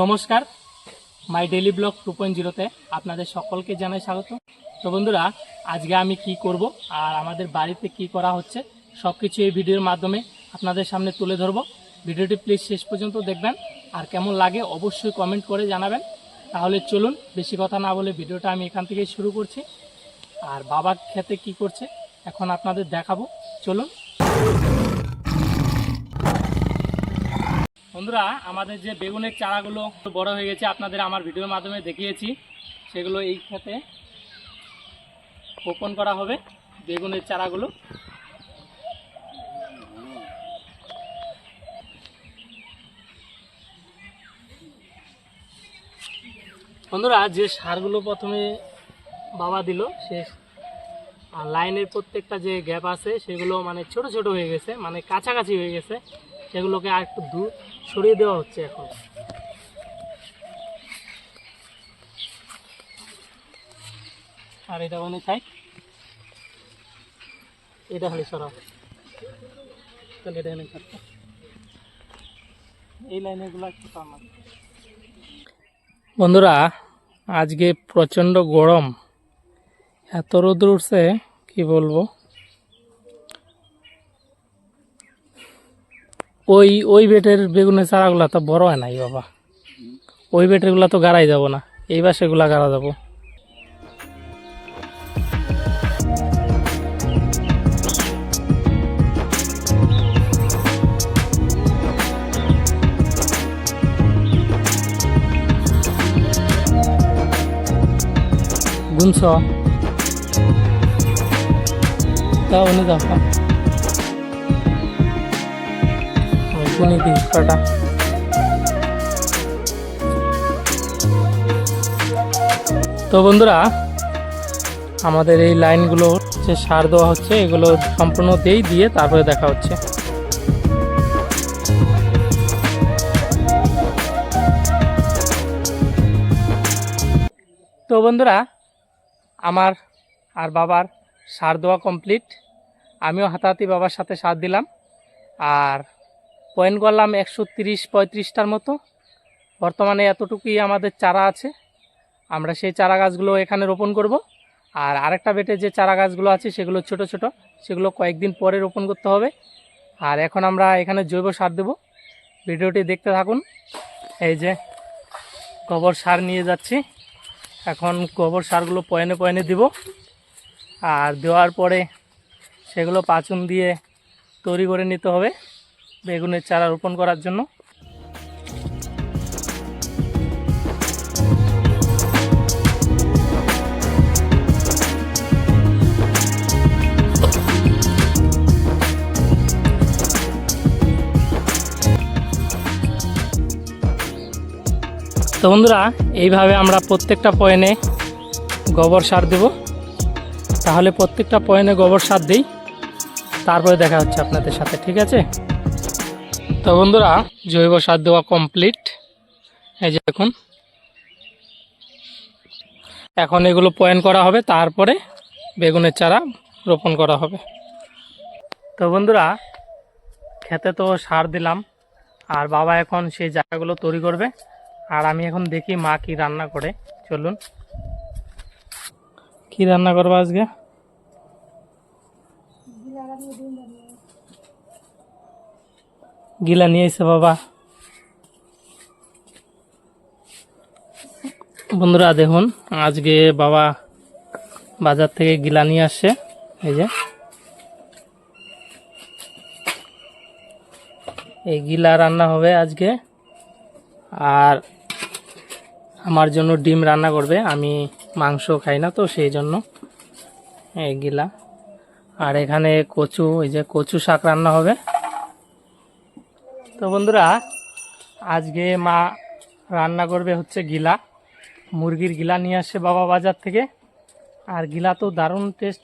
নমস্কার, my daily blog 2.0-তে আপনাদের সকলকে জানাই স্বাগত। তো বন্ধুরা, আজকে আমি কি করব আর আমাদের বাড়িতে কি করা হচ্ছে সব কিছু এই ভিডিওর মাধ্যমে আপনাদের সামনে তুলে ধরব। ভিডিওটি প্লিজ শেষ পর্যন্ত দেখবেন, আর কেমন লাগে অবশ্যই কমেন্ট করে জানাবেন। তাহলে চলুন, বেশি কথা না বলে ভিডিওটা আমি এখান থেকেই শুরু করছি। আর বাবা খেতে কি করছে এখন আপনাদের দেখাবো, চলুন। বন্ধুরা, আমাদের যে বেগুনের চারাগুলো বড় হয়ে গেছে আপনাদের আমার ভিডিওর মাধ্যমে দেখিয়েছি, সেগুলো এই ক্ষেতে বপন করা হবে বেগুনের চারাগুলো। বন্ধুরা, যে সারগুলো প্রথমে বাবা দিল, সে লাইনের প্রত্যেকটা যে গ্যাপ আছে সেগুলো মানে ছোট ছোট হয়ে গেছে, মানে কাছাকাছি হয়ে গেছে, সেগুলোকে আর একটু দূর সরিয়ে দেওয়া হচ্ছে এখন। আর এটা মানে চাই, এটা খালি সরাও, তাহলে এটা এনে থাকতো এই লাইনেরগুলো একটু কমান। বন্ধুরা, আজকে প্রচণ্ড গরম, এত রোদ উঠছে কি বলবো। ওই বেটের বেগুনের চারাগুলা তো বড় হয় নাই বাবা, ওই বেটেরগুলা তো গাড়াই যাব না, এইবার সেগুলা গাড়া যাব। গুনছ তাও উনি দাও গুনি দিই কটা। তো বন্ধুরা, আমাদের এই লাইনগুলো যে সার দেওয়া হচ্ছে এগুলো সম্পূর্ণ দিয়ে তারপরে দেখা হচ্ছে। তো বন্ধুরা, আমার আর বাবার সার দেওয়া কমপ্লিট। আমিও হাতাহাতি বাবার সাথে সার দিলাম, আর পয়েন্ট করলাম 130-35টার মতো। বর্তমানে এতটুকুই আমাদের চারা আছে, আমরা সেই চারা গাছগুলো এখানে রোপণ করব। আর আরেকটা বেটে যে চারা গাছগুলো আছে সেগুলো ছোট ছোট, সেগুলো কয়েকদিন পরে রোপণ করতে হবে। আর এখন আমরা এখানে জৈব সার দেব, ভিডিওটি দেখতে থাকুন। এই যে গোবর সার নিয়ে যাচ্ছি, এখন গোবর সারগুলো পয়েন্টে দিব। আর দেওয়ার পরে সেগুলো পাচন দিয়ে তৈরি করে নিতে হবে বেগুনের চারা রোপণ করার জন্য। তো বন্ধুরা, এইভাবে আমরা প্রত্যেকটা পয়েন্টে গোবর সার দেব। তাহলে প্রত্যেকটা পয়েন্টে গোবর সার দিই, তারপরে দেখা হচ্ছে আপনাদের সাথে, ঠিক আছে? তো বন্ধুরা, জৈব সার দেওয়া কমপ্লিট। এই যে এখন এগুলো পয়েন্ট করা হবে, তারপরে বেগুনের চারা রোপণ করা হবে। তো বন্ধুরা, খেতে তো সার দিলাম, আর বাবা এখন সেই জায়গাগুলো তৈরি করবে। আর আমি এখন দেখি মা কি রান্না করে, চলুন। কি রান্না করবো আজকে? গিলা নিয়ে এসে বাবা। বন্ধুরা দেখুন, আজকে বাবা বাজার থেকে গিলা নিয়ে আসছে। এই যে এই গিলা রান্না হবে আজকে। আর আমার জন্য ডিম রান্না করবে, আমি মাংস খাই না তো সেই জন্য এই গিলা। আর এখানে কচু, এই যে কচু শাক রান্না হবে। তো বন্ধুরা, আজকে মা রান্না করবে হচ্ছে গিলা, মুরগির গিলা নিয়ে আসছে বাবা বাজার থেকে। আর গিলা তো দারুণ টেস্ট,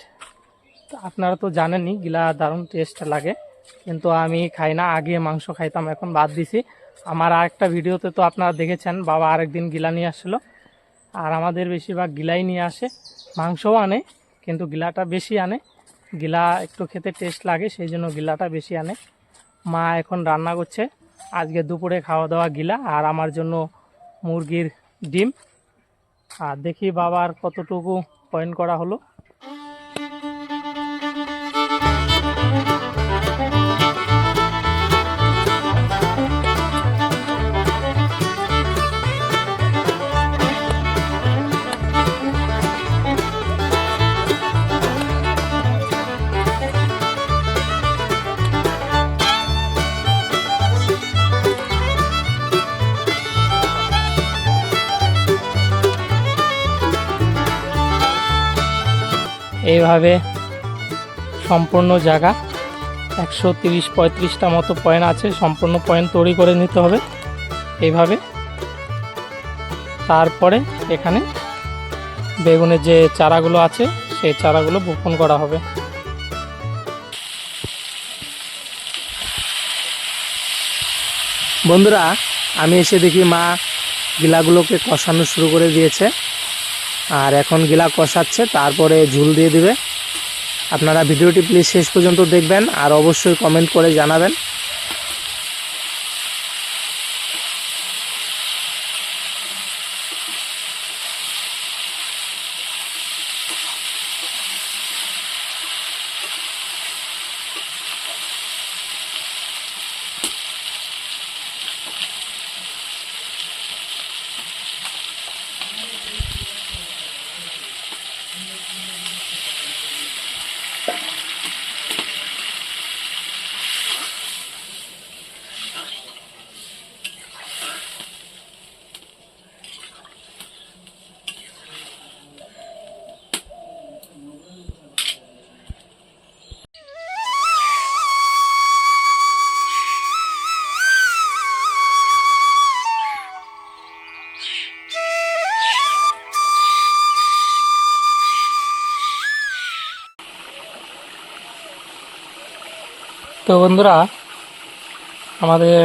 আপনারা তো জানেনই গিলা দারুণ টেস্ট লাগে, কিন্তু আমি খাই না। আগে মাংস খাইতাম, এখন বাদ দিছি। আমার আরেকটা ভিডিওতে তো আপনারা দেখেছেন, বাবা আরেকদিন গিলা নিয়ে আসছিলো। আর আমাদের বেশিরভাগ গিলাই নিয়ে আসে, মাংসও আনে কিন্তু গিলাটা বেশি আনে। গিলা একটু খেতে টেস্ট লাগে, সেই জন্য গিলাটা বেশি আনে। মা এখন রান্না করছে, আজকে দুপুরে খাওয়া দাওয়া গিলা, আর আমার জন্য মুরগির ডিম। আর দেখি বাবার কতটুকু পয়েন্ট করা হলো। এইভাবে সম্পূর্ণ জায়গা 130-35টা মতো পয়েন্ট আছে, সম্পূর্ণ পয়েন্ট তৈরি করে নিতে হবে এইভাবে। তারপরে এখানে বেগুনের যে চারাগুলো আছে সেই চারাগুলো বপন করা হবে। বন্ধুরা, আমি এসে দেখি মা গিলাগুলোকে কষানো শুরু করে দিয়েছে, আর এখন গিলা কষাচ্ছে, তারপরে ঝুল দিয়ে দিবে। আপনারা ভিডিওটি প্লিজ শেষ পর্যন্ত দেখবেন, আর অবশ্যই কমেন্ট করে জানাবেন। তো বন্ধুরা, আমাদের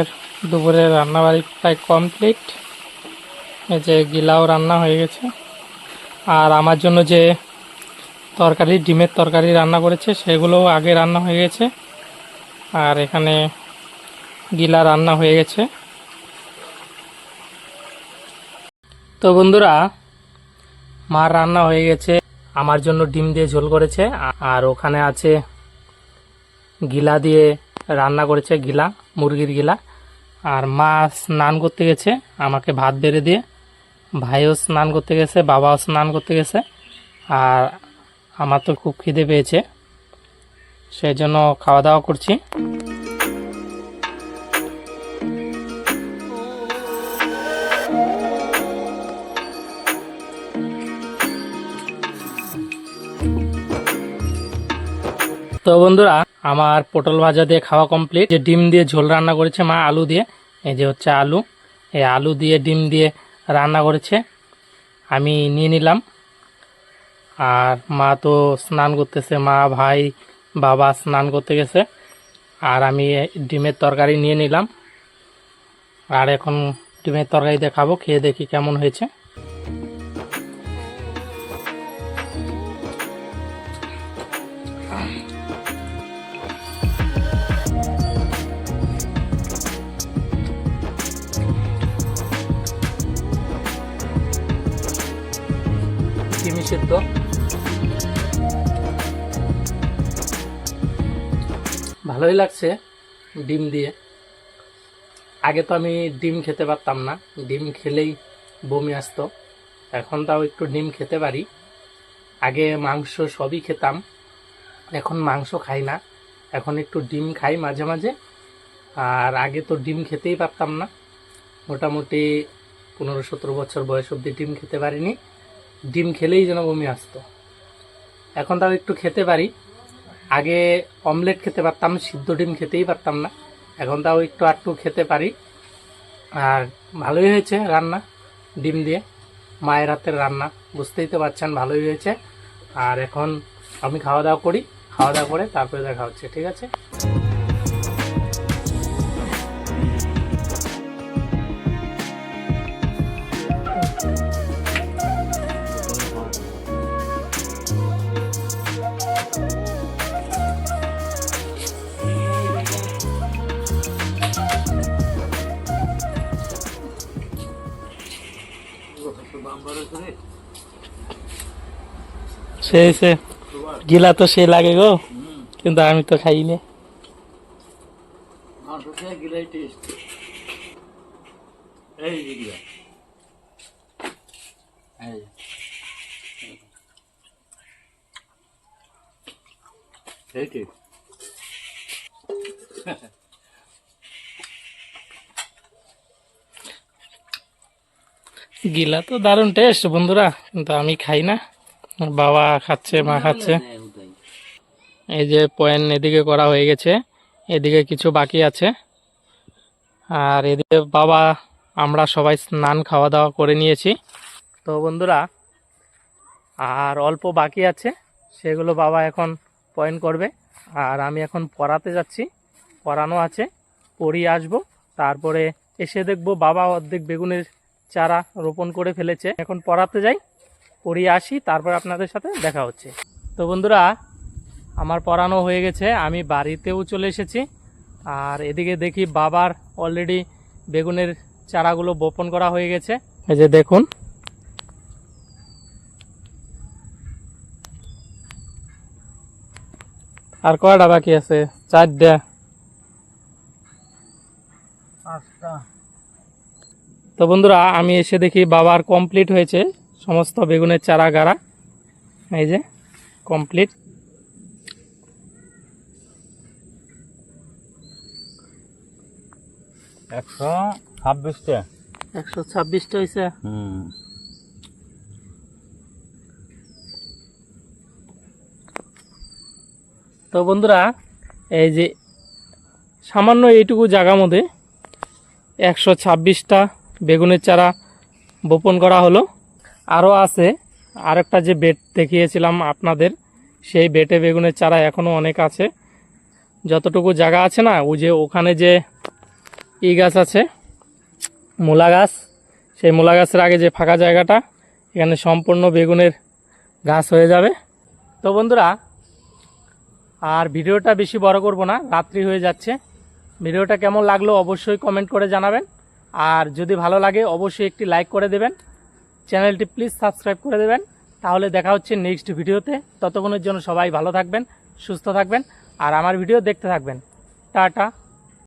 দুপুরের রান্নাবাড়ি প্রায় কমপ্লিট। এই যে গিলাও রান্না হয়ে গেছে, আর আমার জন্য যে তরকারি, ডিমের তরকারি রান্না করেছে সেগুলোও আগে রান্না হয়ে গেছে, আর এখানে গিলা রান্না হয়ে গেছে। তো বন্ধুরা, মার রান্না হয়ে গেছে, আমার জন্য ডিম দিয়ে ঝোল করেছে, আর ওখানে আছে গিলা দিয়ে রান্না করেছে, গিলা মুরগির গিলা। আর মা স্নান করতে গেছে আমাকে ভাত বেড়ে দিয়ে, ভাইও স্নান করতে গেছে, বাবাও স্নান করতে গেছে। আর আমার তো খুব খিদে পেয়েছে, সেই জন্য খাওয়া দাওয়া করছি। তো বন্ধুরা, আমার পটল ভাজা দিয়ে খাওয়া কমপ্লিট। যে ডিম দিয়ে ঝোল রান্না করেছে মা আলু দিয়ে, এই যে হচ্ছে আলু, এই আলু দিয়ে ডিম দিয়ে রান্না করেছে, আমি নিয়ে নিলাম। আর মা তো স্নান করতেছে, মা ভাই বাবা স্নান করতে গেছে, আর আমি ডিমের তরকারি নিয়ে নিলাম। আর এখন ডিমের তরকারি দিয়ে খাবো, খেয়ে দেখি কেমন হয়েছে। ডিম সিদ্ধ, ভালোই লাগছে ডিম দিয়ে। আগে তো আমি ডিম খেতে পারতাম না, ডিম খেলেই বমি আসতো, এখন তাও একটু ডিম খেতে পারি। আগে মাংস সবই খেতাম, এখন মাংস খাই না, এখন একটু ডিম খাই মাঝে মাঝে। আর আগে তো ডিম খেতেই পারতাম না, মোটামুটি 15-17 বছর বয়স অবধি ডিম খেতে পারিনি, ডিম খেলেই যেন বমি আসতো। এখন তাও একটু খেতে পারি। আগে অমলেট খেতে পারতাম, সিদ্ধ ডিম খেতেই পারতাম না, এখন তাও একটু আধটু খেতে পারি। আর ভালোই হয়েছে রান্না, ডিম দিয়ে মায়ের হাতের রান্না, বুঝতেই তো পারছেন ভালোই হয়েছে। আর এখন আমি খাওয়া দাওয়া করি, খাওয়া দাওয়া করে তারপরে দেখা হচ্ছে, ঠিক আছে? সে গিলা তো সে লাগে গো, কিন্তু আমি তো খাইনি। গিলা তো দারুণ টেস্ট বন্ধুরা, কিন্তু আমি খাই না, বাবা খাচ্ছে, মা খাচ্ছে। এই যে পয়েন্ট এদিকে করা হয়ে গেছে, এদিকে কিছু বাকি আছে, আর এদিকে বাবা আমরা সবাই স্নান খাওয়া দাওয়া করে নিয়েছি। তো বন্ধুরা আর অল্প বাকি আছে, সেগুলো বাবা এখন পয়েন্ট করবে, আর আমি এখন পড়াতে যাচ্ছি, পড়ানো আছে, পড়িয়ে আসবো। তারপরে এসে দেখবো বাবা অর্ধেক বেগুনের চারা রোপণ করে ফেলেছে। এখন পড়াতে যাই, পড়িয়ে আসি, তারপর আপনাদের সাথে দেখা হচ্ছে। তো বন্ধুরা আমার পড়ানো হয়ে গেছে, আমি বাড়িতেও চলে এসেছি, আর এদিকে দেখি বাবার অলরেডি বেগুনের চারাগুলো বপন করা হয়ে গেছে। এই যে দেখুন, আর কয়টা বাকি আছে? 4টা। তো বন্ধুরা আমি এসে দেখি বাবার কমপ্লিট হয়েছে সমস্ত বেগুনের চারা গাড়া, এই যে কমপ্লিট। একশো 26টা 126টা হয়েছে। তো বন্ধুরা এই যে সামান্য এইটুকু জায়গার মধ্যে 126টা বেগুনের চারা বপন করা হলো। আরও আছে, আরেকটা যে বেড দেখিয়েছিলাম আপনাদের, সেই বেটে বেগুনের চারা এখনও অনেক আছে। যতটুকু জায়গা আছে না, ওই যে ওখানে যে গাছ আছে, মূলা গাছ, সেই মূলা গাছের আগে যে ফাঁকা জায়গাটা, এখানে সম্পূর্ণ বেগুনের গাছ হয়ে যাবে। তো বন্ধুরা আর ভিডিওটা বেশি বড় করব না, রাত্রি হয়ে যাচ্ছে। ভিডিওটা কেমন লাগলো অবশ্যই কমেন্ট করে জানাবেন, আর যদি ভালো লাগে অবশ্যই একটি লাইক করে দেবেন, চ্যানেলটি প্লিজ সাবস্ক্রাইব করে দেবেন। তাহলে দেখা হচ্ছে নেক্সট ভিডিওতে। ততক্ষণের জন্য সবাই ভালো থাকবেন, সুস্থ থাকবেন, আর আমার ভিডিও দেখতে থাকবেন। টাটা।